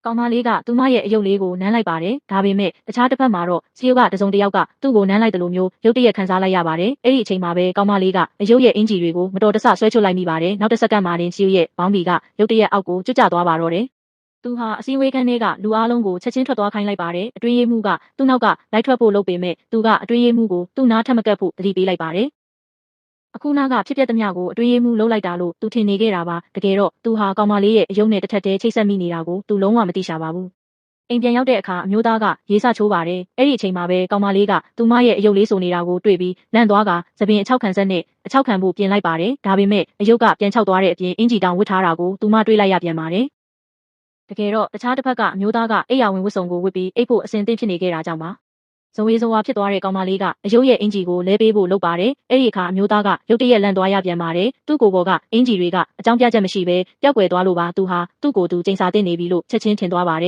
ကောင်မလေးကသူမရဲ့အယုတ်လေးကိုနမ်းလိုက်ပါတယ်။ဒါပေမဲ့တခြားတစ်ဖက်မှာတော့စီယုကတစုံတစ်ယောက်ကသူ့ကိုနမ်းလိုက်တယ်လို့မျိုးရုတ်တရက်ခံစားလိုက်ရပါတယ်။အဲ့ဒီအချိန်မှာပဲကောင်မလေးကအယုတ်ရဲ့အင်ဂျီတွေကိုမတော်တဆဆွဲချွတ်လိုက်မိပါတယ်။နောက်တစ်စက္ကန့်မှာတင်စီယုရဲ့ဘောင်းဘီကရုတ်တရက်အောက်ကိုကျွတ်ကျသွားပါတော့တယ်။သူဟာအစည်းအဝေးခန်းထဲကလူအားလုံးကိုချက်ချင်းထွက်သွားခိုင်းလိုက်ပါတယ်။အတွင်းရေးမှူးကသူ့နောက်ကလိုက်ထွက်ဖို့လုပ်ပေမဲ့သူကအတွင်းရေးမှူးကိုသူ့နားထပ်မကပ်ဖို့တတိပေးလိုက်ပါတယ်။အခုနားကဖြစ်ပျက်သမျှကိုအတွင်းရေးမှူးလှုပ်လိုက်တာလို့သူထင်နေခဲ့တာပါတကယ်တော့သူဟာကောင်မလေးရဲ့အယုတ်နဲ့တစ်ထပ်တည်းချိတ်ဆက်မိနေတာကိုသူလုံးဝမသိရှာပါဘူးအိမ်ပြန်ရောက်တဲ့အခါအမျိုးသားကရေးစချိုးပါတယ်အဲ့ဒီအချိန်မှာပဲကောင်မလေးကသူမရဲ့အယုတ်လေးဆိုနေတာကိုတွေ့ပြီးလန့်သွားကသပင်အချောက်ခံဆက်နဲ့အချောက်ခံဖို့ပြင်လိုက်ပါတယ်ဒါပေမဲ့အယုတ်ကပြန်ချောက်သွားတဲ့အပြင်အင်ဂျီတောင်ဝတ်ထားတာကိုသူမတွေ့လိုက်ရပြန်ပါတယ်တကယ်တော့တခြားတစ်ဖက်ကအမျိုးသားကအိပ်ယာဝင်ဝတ်စုံကိုဝတ်ပြီးအိပ်ဖို့အဆင်သင့်ဖြစ်နေခဲ့တာကြောင့်ပါဇဝေဇဝါဖြစ်သွားတဲ့ကောင်မလေးကအယုတ်ရဲ့အင်ဂျီကိုလဲပေးဖို့လုပ်ပါတယ်။အဲ့ဒီအခါအမျိုးသားကရုတ်တရက်လန့်သွားရပြန်ပါတယ်။သူ့ကိုယ်ပေါ်ကအင်ဂျီတွေကအကြောင်းပြချက်မရှိဘဲပျောက်ကွယ်သွားလို့ပါသူဟာသူ့ကိုယ်သူချိန်စာတင်နေပြီလို့ချက်ချင်းထင်သွားပါတယ်